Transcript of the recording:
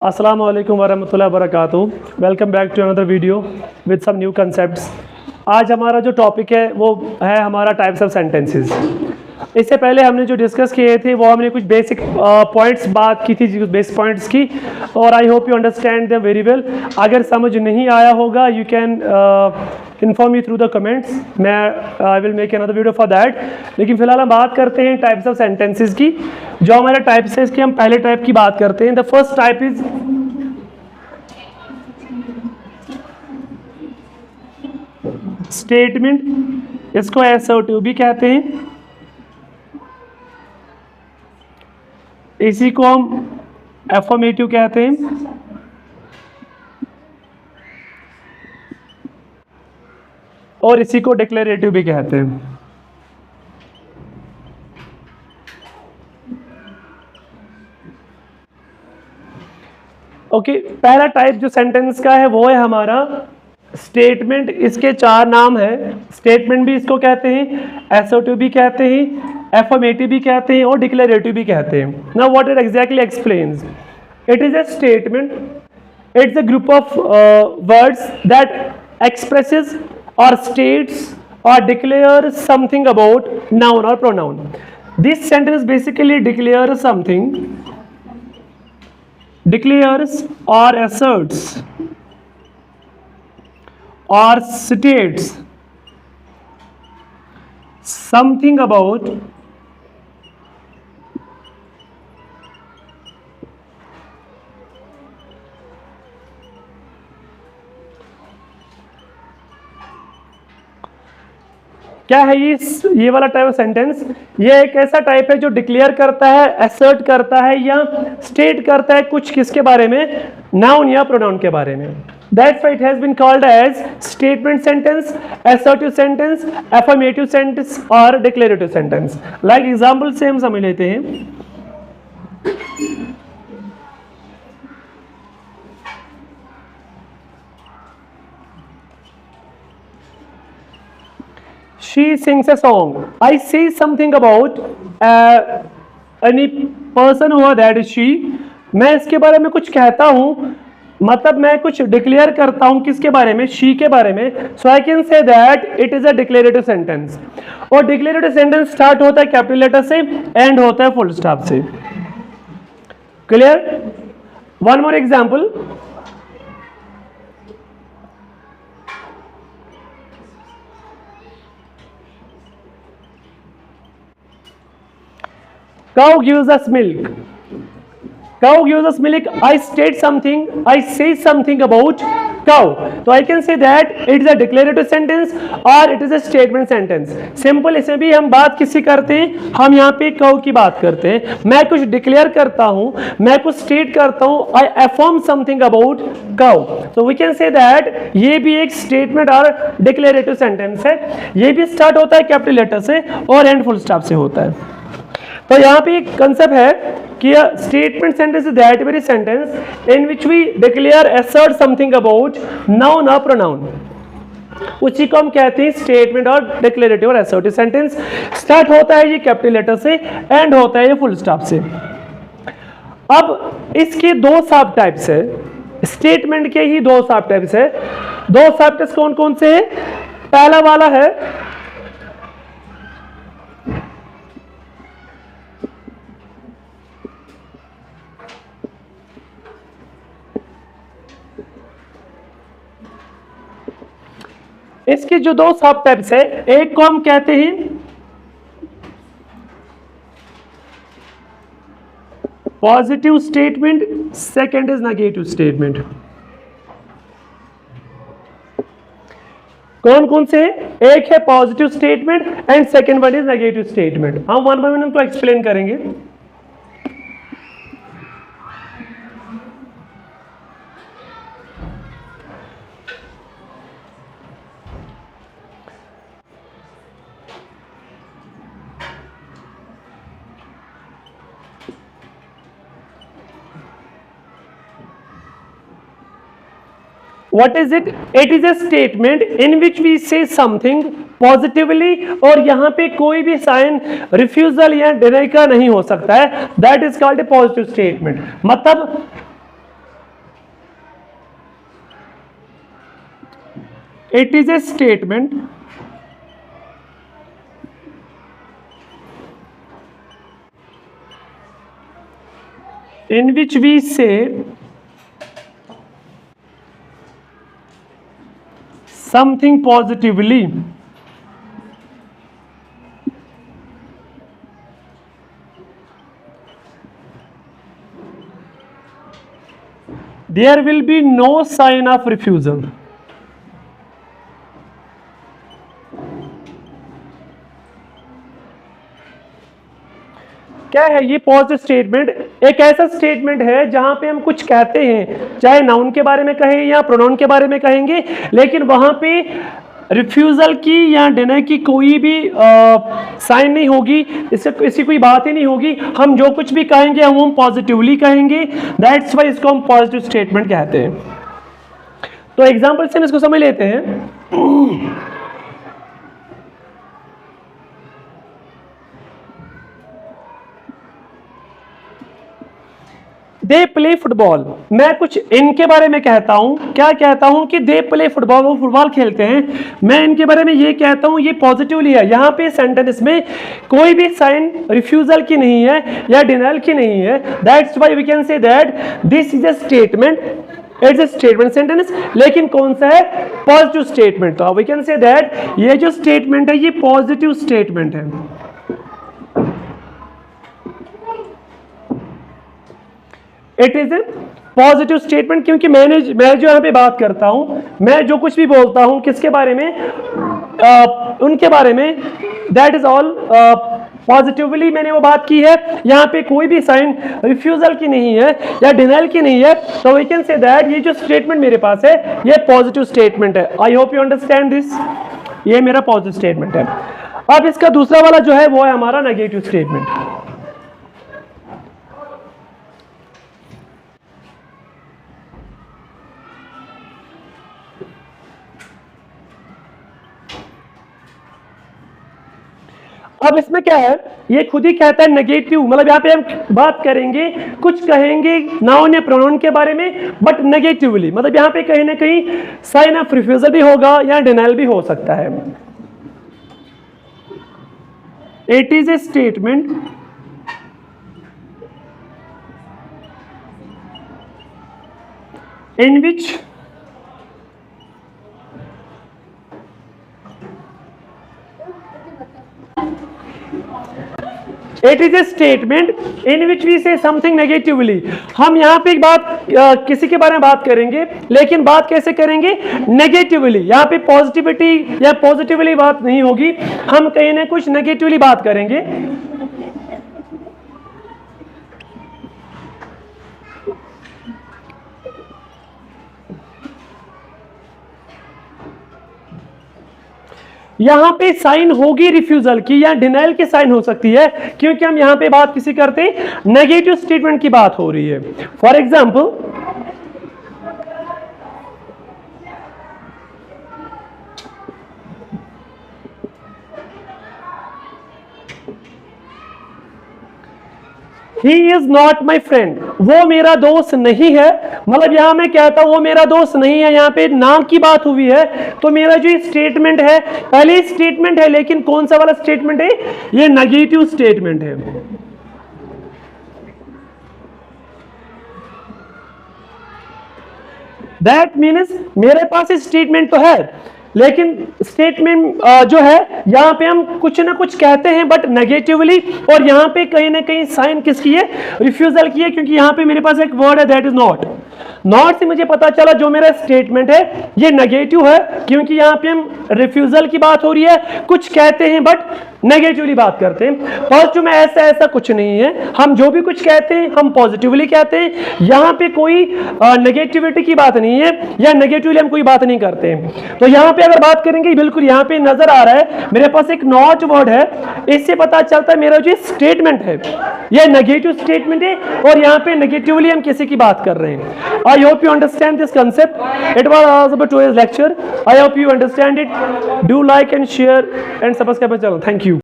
अस्सलाम वालेकुम वरहमतुल्लाहि वबरकातुहू। Welcome back to another video with some new concepts. आज हमारा जो टॉपिक है वो है हमारा टाइप्स ऑफ सेंटेंसेस। इससे पहले हमने जो डिस्कस किए थे वो हमने कुछ बेसिक पॉइंट्स बात की थी, बेसिक पॉइंट्स की, और I hope you understand them very well. अगर समझ नहीं आया होगा you can inform me through the comments, मैं I will make another video for that. लेकिन फिलहाल हम बात करते हैं टाइप्स ऑफ सेंटेंसेस की। जो हमारे टाइप्स है इसके हम पहले टाइप की बात करते हैं। The first type is statement, इसको असर्टिव भी कहते हैं। इसी को हम एफर्मेटिव कहते हैं। और इसी को डिक्लेरेटिव भी कहते हैं। ओके, पहला टाइप जो सेंटेंस का है वो है हमारा स्टेटमेंट। इसके चार नाम है। स्टेटमेंट भी इसको कहते हैं, असर्टिव भी कहते हैं, एफर्मेटिव भी कहते हैं और डिक्लेरेटिव भी कहते हैं। Now what it exactly explains, it is a statement, it's a group of words that expresses or states or declares something about noun or pronoun. This sentence basically declares something, declares or asserts or states something about क्या है ये वाला type of sentence. ये एक ऐसा type है जो declare करता है, असर्ट करता है या स्टेट करता है कुछ किसके बारे में, नाउन या प्रोनाउन के बारे में। That's why it has been called as statement sentence, assertive sentence, affirmative sentence और declarative sentence. Like example से हम समझ लेते हैं। She sings a song. I say something about any person who that is she. मैं इसके बारे में कुछ कहता हूँ, मतलब मैं कुछ डिक्लेयर करता हूँ किसके बारे में, शी के बारे में। So I can say that it is a declarative sentence. और डिक्लेरेटिव सेंटेंस स्टार्ट होता है कैपिटल लेटर से, एंड होता है फुल स्टॉप से। Clear? One more example. Cow gives us milk. Cow gives us milk. I state something, I say something about cow. So I can say that it is a declarative sentence or it is a statement sentence. Simple, इसमें भी हम बात किसी करते हैं, हम यहाँ पे cow की बात करते हैं। मैं कुछ डिक्लेयर करता हूँ, मैं कुछ स्टेट करता हूँ, I affirm something about cow. So we can say that ये भी एक स्टेटमेंट और डिक्लेरेटिव सेंटेंस है। ये भी स्टार्ट होता है कैपिटल लेटर से और एंड फुल स्टॉप से होता है। तो यहाँ पे एक कंसेप्ट है कि statement sentence is that very sentence in which we declare assert something about noun और प्रोनाउन। उसी को हम कहते हैं स्टेटमेंट और डिक्लेरेटिव और असर्टिव सेंटेंस। स्टार्ट होता है ये कैपिटल लेटर से, एंड होता है ये फुल स्टॉप से। अब इसके दो सब टाइप्स है, स्टेटमेंट के ही दो सब टाइप्स है। दो सब टाइप्स कौन कौन से है? पहला वाला है इसके जो दो सब टाइप्स है, एक को हम कहते हैं positive statement, second is negative statement. कौन कौन से? एक है positive statement and second one is negative statement. हम वन बाय वन उनको एक्सप्लेन करेंगे। What is it? It is a statement in which we say something positively और यहाँ पे कोई भी साइन रिफ्यूजल या डिनाई का नहीं हो सकता है। That is called a positive statement। मतलब It is a statement in which we say something positively. There will be no sign of refusal. क्या है ये पॉजिटिव स्टेटमेंट? एक ऐसा स्टेटमेंट है जहां पे हम कुछ कहते हैं, चाहे नाउन के बारे में कहें या प्रोनाउन के बारे में कहेंगे, लेकिन वहां पे रिफ्यूजल की या डिनाई की कोई भी साइन नहीं होगी, इसकी कोई बात ही नहीं होगी। हम जो कुछ भी कहेंगे हम पॉजिटिवली कहेंगे, दैट्स वाई इसको हम पॉजिटिव स्टेटमेंट कहते हैं। तो एग्जाम्पल से हम इसको समझ लेते हैं। दे प्ले फुटबॉल, मैं कुछ इनके बारे में कहता हूं, क्या कहता हूं कि दे प्ले फुटबॉल, वो फुटबॉल खेलते हैं। मैं इनके बारे में ये कहता हूं, ये पॉजिटिवली है। यहां पे सेंटेंस में कोई भी साइन रिफ्यूजल की नहीं है या डिनायल की नहीं है, that's why we can say that this is a statement, it's a statement sentence, लेकिन कौन सा है? Positive statement. तो वी कैन से दैट ये जो स्टेटमेंट है ये पॉजिटिव स्टेटमेंट है। It is a positive statement, क्योंकि मैं जो यहाँ पे बात करता हूं, मैं जो कुछ भी बोलता हूं किसके बारे में, उनके बारे में, दैट इज ऑल पॉजिटिवली मैंने वो बात की है। यहाँ पे कोई भी साइन रिफ्यूजल की नहीं है या डिनायल की नहीं है, तो वी कैन से दैट ये जो स्टेटमेंट मेरे पास है ये पॉजिटिव स्टेटमेंट है। आई होप यू अंडरस्टैंड दिस। ये मेरा पॉजिटिव स्टेटमेंट है। अब इसका दूसरा वाला जो है वो है हमारा नेगेटिव स्टेटमेंट। अब इसमें क्या है, ये खुद ही कहता है नेगेटिव, मतलब यहाँ पे हम बात करेंगे, कुछ कहेंगे नाउन या प्रोनाउन के बारे में बट नेगेटिवली, मतलब यहाँ पे कहीं ना कहीं साइन ऑफ रिफ्यूजल भी होगा या डिनायल भी हो सकता है। It is A statement in which it is a statement in which we say something negatively। हम यहाँ पे एक बात किसी के बारे में बात करेंगे, लेकिन बात कैसे करेंगे? नेगेटिवली। यहाँ पे पॉजिटिविटी या पॉजिटिवली बात नहीं होगी, हम कहीं ना कुछ नेगेटिवली बात करेंगे। यहां पे साइन होगी रिफ्यूजल की या डिनायल की साइन हो सकती है, क्योंकि हम यहां पे बात किसी करते हैं नेगेटिव स्टेटमेंट की बात हो रही है। For example He is not my friend, वो मेरा दोस्त नहीं है। मतलब यहां मैं कहता हूं वो मेरा दोस्त नहीं है, यहां पे नाम की बात हुई है, तो मेरा जो स्टेटमेंट है पहले स्टेटमेंट है, लेकिन कौन सा वाला स्टेटमेंट है? ये नेगेटिव स्टेटमेंट है। दैट मीन्स मेरे पास स्टेटमेंट तो है, लेकिन स्टेटमेंट जो है यहाँ पे हम कुछ ना कुछ कहते हैं बट नेगेटिवली, और यहाँ पे कहीं ना कहीं साइन किसकी है? रिफ्यूजल की है, क्योंकि यहाँ पे मेरे पास एक वर्ड है दैट इज नॉट। नॉट से मुझे पता चला जो मेरा स्टेटमेंट है ये नेगेटिव है, क्योंकि यहाँ पे हम रिफ्यूजल की बात हो रही है, कुछ कहते हैं बट नेगेटिवली बात करते हैं। पॉजिटिव में ऐसा कुछ नहीं है, हम जो भी कुछ कहते हैं हम पॉजिटिवली कहते हैं। यहाँ पे कोई नेगेटिविटी की बात नहीं है या नेगेटिवली हम कोई बात नहीं करते हैं। तो यहाँ पे अगर बात करेंगे, बिल्कुल यहाँ पे नजर आ रहा है मेरे पास एक नॉट वर्ड है, इससे पता चलता है मेरा जो स्टेटमेंट है यह नेगेटिव स्टेटमेंट है, और यहाँ पे नेगेटिवली हम किसी की बात कर रहे हैं। आई hope you understand this concept. It was about today's lecture. I hope you understand it. Do like and share and subscribe my channel. Thank you.